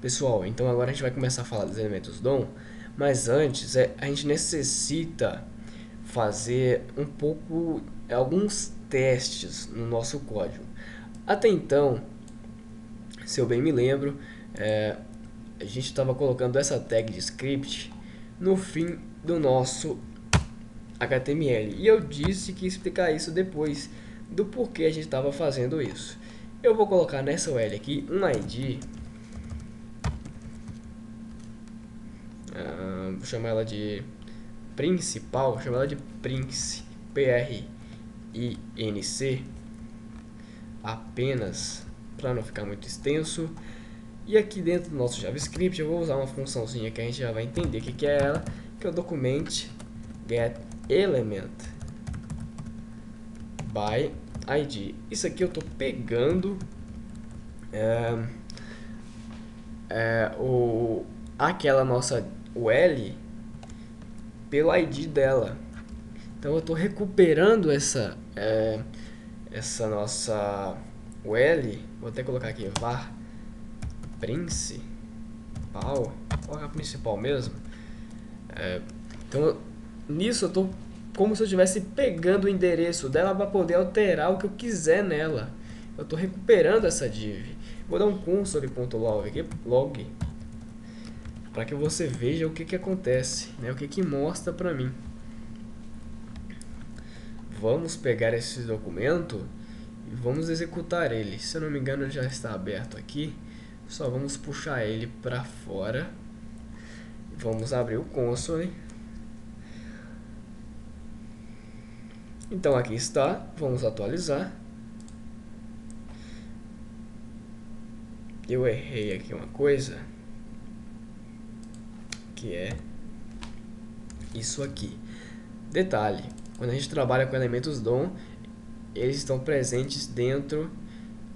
Pessoal, então agora a gente vai começar a falar dos elementos DOM, mas antes a gente necessita fazer alguns testes no nosso código. Até então, se eu bem me lembro, a gente estava colocando essa tag de script no fim do nosso HTML. E eu disse que ia explicar isso depois do porquê a gente estava fazendo isso. Eu vou colocar nessa URL aqui um ID, vou chamar ela de principal, vou chamar ela de Prince, P-R-I-N-C, apenas para não ficar muito extenso. E aqui dentro do nosso JavaScript eu vou usar uma funçãozinha que a gente já vai entender o que é ela, que é o document get element by ID. Isso aqui eu estou pegando aquela nossa URL pelo ID dela. Então eu estou recuperando essa nossa URL. Vou até colocar aqui var principal, vou colocar principal mesmo. Então nisso eu estou como se eu estivesse pegando o endereço dela para poder alterar o que eu quiser nela. Eu estou recuperando essa div. Vou dar um console.log aqui, log, para que você veja o que acontece, né? O que mostra para mim. Vamos pegar esse documento e vamos executar ele. Se eu não me engano, ele já está aberto aqui. Só vamos puxar ele para fora. Vamos abrir o console. Então aqui está. Vamos atualizar. Eu errei aqui uma coisa, que é isso aqui. Detalhe, quando a gente trabalha com elementos DOM, eles estão presentes dentro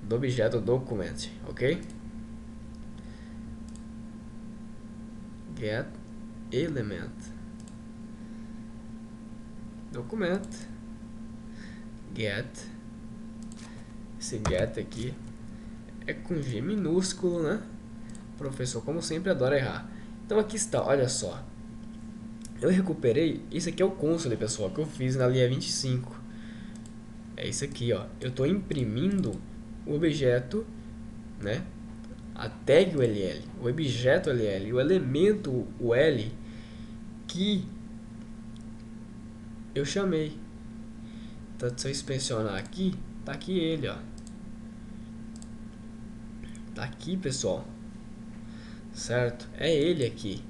do objeto document, ok? Get element document get. Esse get aqui é com G minúsculo, né? O professor, como sempre, adora errar. Então aqui está, olha só. Eu recuperei, isso aqui é o console, pessoal, que eu fiz na linha 25. É isso aqui, ó. Eu estou imprimindo o objeto, né? A tag URL, o objeto URL, o elemento URL que eu chamei. Então, se eu inspecionar aqui, tá aqui ele, ó. Tá aqui, pessoal. Certo? É ele aqui.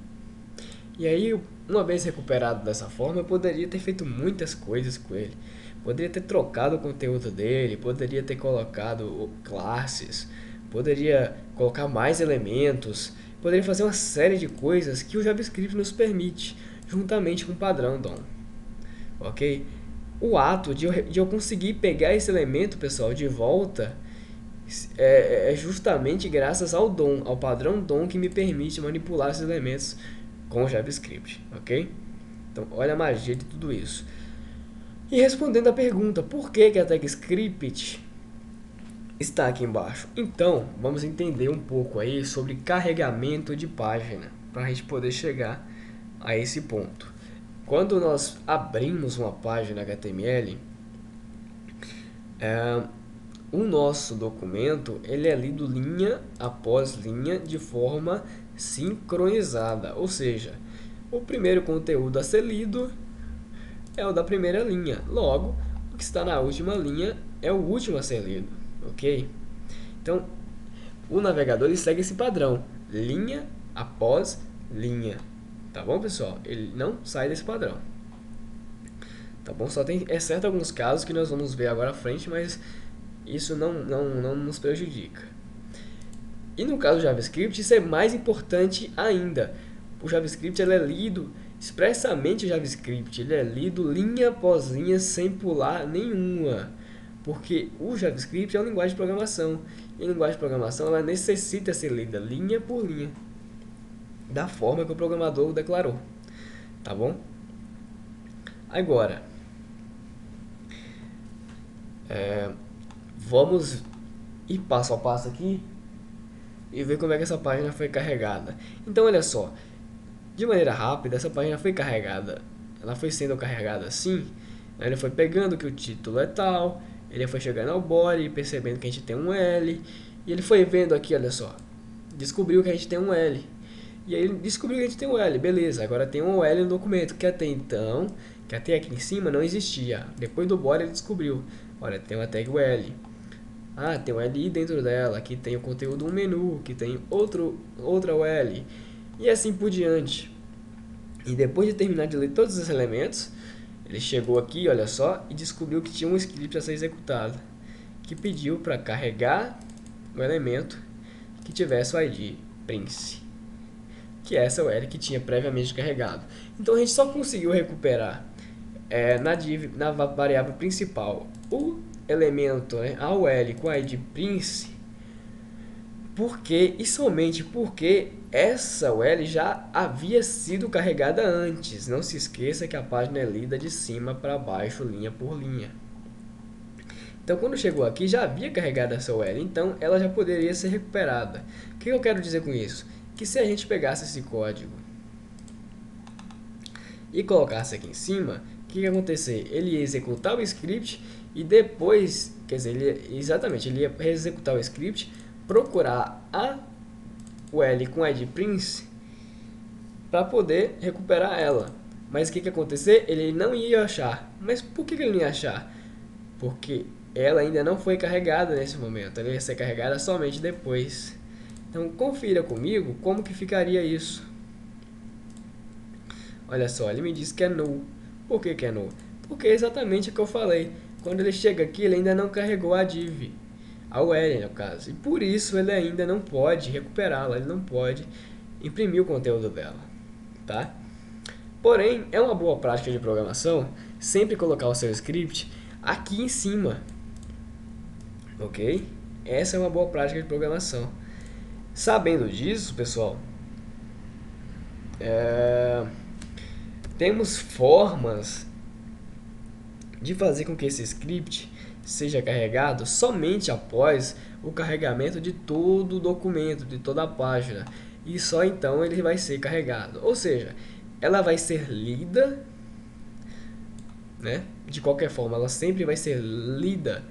E aí, uma vez recuperado dessa forma, eu poderia ter feito muitas coisas com ele. Poderia ter trocado o conteúdo dele, poderia ter colocado classes, poderia colocar mais elementos, poderia fazer uma série de coisas que o JavaScript nos permite, juntamente com o padrão DOM. Ok? O ato de eu conseguir pegar esse elemento, pessoal, de volta é justamente graças ao DOM, ao padrão DOM, que me permite manipular esses elementos com o JavaScript, ok? Então, olha a magia de tudo isso. E respondendo a pergunta, por que a TagScript está aqui embaixo? Então, vamos entender um pouco aí sobre carregamento de página, para a gente poder chegar a esse ponto. Quando nós abrimos uma página HTML, o nosso documento ele é lido linha após linha de forma sincronizada, ou seja, o primeiro conteúdo a ser lido é o da primeira linha, logo o que está na última linha é o último a ser lido, ok? Então o navegador ele segue esse padrão, linha após linha, tá bom, pessoal? Ele não sai desse padrão, tá bom? Só tem, exceto alguns casos que nós vamos ver agora à frente, mas isso não nos prejudica. E no caso do JavaScript, isso é mais importante ainda. O JavaScript ele é lido, expressamente o JavaScript, ele é lido linha após linha sem pular nenhuma. Porque o JavaScript é uma linguagem de programação. E a linguagem de programação ela necessita ser lida linha por linha, da forma que o programador declarou. Tá bom? Agora, vamos ir passo a passo aqui e ver como é que essa página foi carregada. Então, olha só, de maneira rápida, essa página foi carregada. Ela foi sendo carregada assim. Ele foi pegando que o título é tal, ele foi chegando ao body, percebendo que a gente tem um L, e ele foi vendo aqui, olha só, descobriu que a gente tem um L. E aí ele descobriu que a gente tem um L, beleza, agora tem um L no documento, que até então, que até aqui em cima não existia. Depois do body ele descobriu, olha, tem uma tag L. Ah, tem um L dentro dela, aqui tem o conteúdo um menu, que tem outra UL, e assim por diante. E depois de terminar de ler todos os elementos, ele chegou aqui, olha só, e descobriu que tinha um script a ser executado, que pediu para carregar o elemento que tivesse o ID Prince, que é essa UL que tinha previamente carregado. Então a gente só conseguiu recuperar na variável principal o elemento, né, a UL com a ID Prince, porque e somente porque essa UL já havia sido carregada antes. Não se esqueça que a página é lida de cima para baixo, linha por linha. Então, quando chegou aqui, já havia carregado essa UL, então ela já poderia ser recuperada. O que eu quero dizer com isso? Que se a gente pegasse esse código e colocasse aqui em cima, o que ia acontecer? Ele ia executar o script e depois, quer dizer, ele ia executar o script, procurar a UL com ID Prince para poder recuperar ela. Mas o que ia acontecer? Ele não ia achar. Mas por que ele não ia achar? Porque ela ainda não foi carregada nesse momento. Ela ia ser carregada somente depois. Então confira comigo como que ficaria isso. Olha só, ele me disse que é null. Por que é null? Porque é exatamente o que eu falei. Quando ele chega aqui, ele ainda não carregou a div, a UL no caso. E por isso ele ainda não pode recuperá-la, ele não pode imprimir o conteúdo dela, tá? Porém, é uma boa prática de programação sempre colocar o seu script aqui em cima, ok? Essa é uma boa prática de programação. Sabendo disso, pessoal, temos formas de fazer com que esse script seja carregado somente após o carregamento de todo o documento, de toda a página, e só então ele vai ser carregado. Ou seja, ela vai ser lida, né? De qualquer forma, ela sempre vai ser lida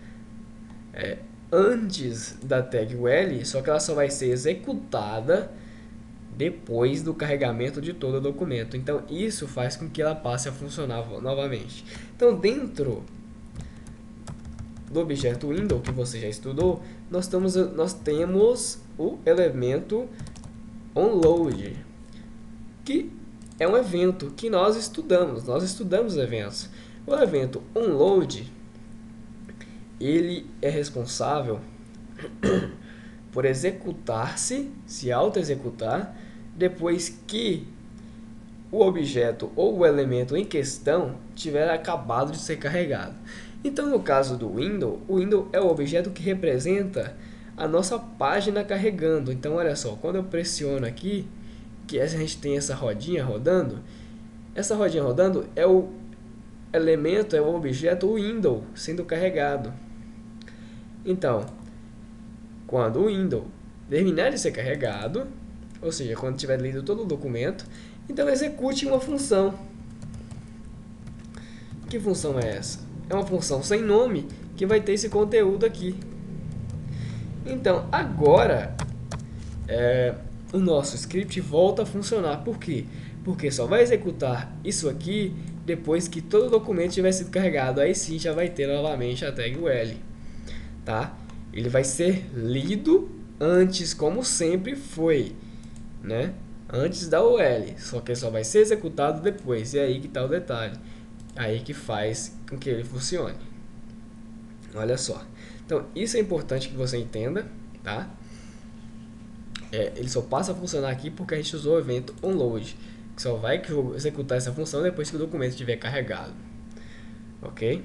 antes da tag UL, só que ela só vai ser executada depois do carregamento de todo o documento. Então isso faz com que ela passe a funcionar novamente. Então dentro do objeto window que você já estudou, nós temos o elemento onload, que é um evento que nós estudamos eventos. O evento onload, ele é responsável por executar-se, se auto-executar, depois que o objeto ou o elemento em questão tiver acabado de ser carregado. Então, no caso do window, o window é o objeto que representa a nossa página carregando. Então, olha só, quando eu pressiono aqui, que a gente tem essa rodinha rodando, essa rodinha rodando é o elemento, é o objeto window sendo carregado. Então, quando o window terminar de ser carregado, ou seja, quando tiver lido todo o documento, então execute uma função. Que função é essa? É uma função sem nome que vai ter esse conteúdo aqui. Então, agora, o nosso script volta a funcionar. Por quê? Porque só vai executar isso aqui depois que todo o documento tiver sido carregado. Aí sim já vai ter novamente a tag UL. Tá? Ele vai ser lido antes, como sempre foi, né? Antes da UL, só que ele só vai ser executado depois. E é aí que está o detalhe. Aí que faz com que ele funcione. Olha só. Então, isso é importante que você entenda, tá? Ele só passa a funcionar aqui porque a gente usou o evento onload, que só vai executar essa função depois que o documento estiver carregado. Ok?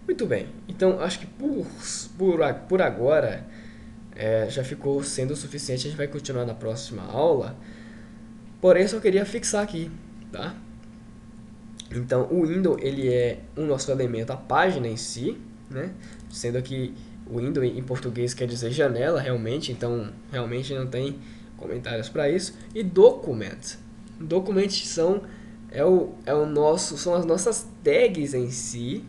Muito bem. Então, acho que por agora já ficou sendo o suficiente. A gente vai continuar na próxima aula. Porém, eu só queria fixar aqui, tá? Então, o window, ele é o nosso elemento, a página em si, né? Sendo que Window em português quer dizer janela, realmente, então realmente não tem comentários para isso. E document. Document são as nossas tags em si,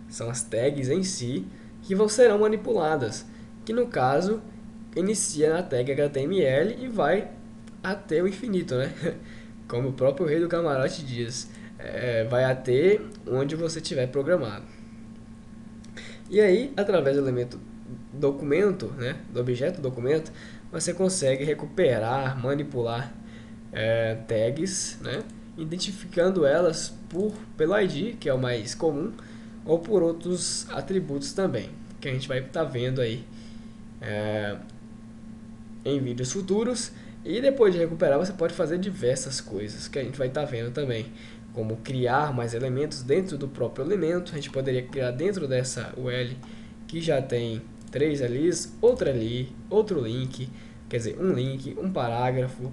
são as tags em si que serão manipuladas, que no caso inicia na tag HTML e vai até o infinito, né? Como o próprio rei do camarote diz, vai até onde você tiver programado. E aí, através do elemento documento, né, do objeto documento, você consegue recuperar, manipular tags, né, identificando elas pelo ID, que é o mais comum, ou por outros atributos também, que a gente vai estar vendo aí em vídeos futuros. E depois de recuperar, você pode fazer diversas coisas que a gente vai estar vendo também, como criar mais elementos dentro do próprio elemento. A gente poderia criar dentro dessa UL que já tem 3 LIs, outra LI, outro link, quer dizer, um link, um parágrafo,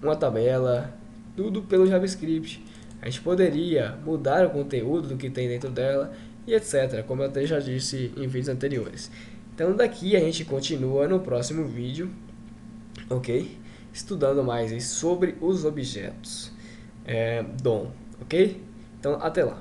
uma tabela, tudo pelo JavaScript. A gente poderia mudar o conteúdo do que tem dentro dela e etc, como eu até já disse em vídeos anteriores. Então daqui a gente continua no próximo vídeo, ok? Estudando mais sobre os objetos DOM, ok? Então até lá.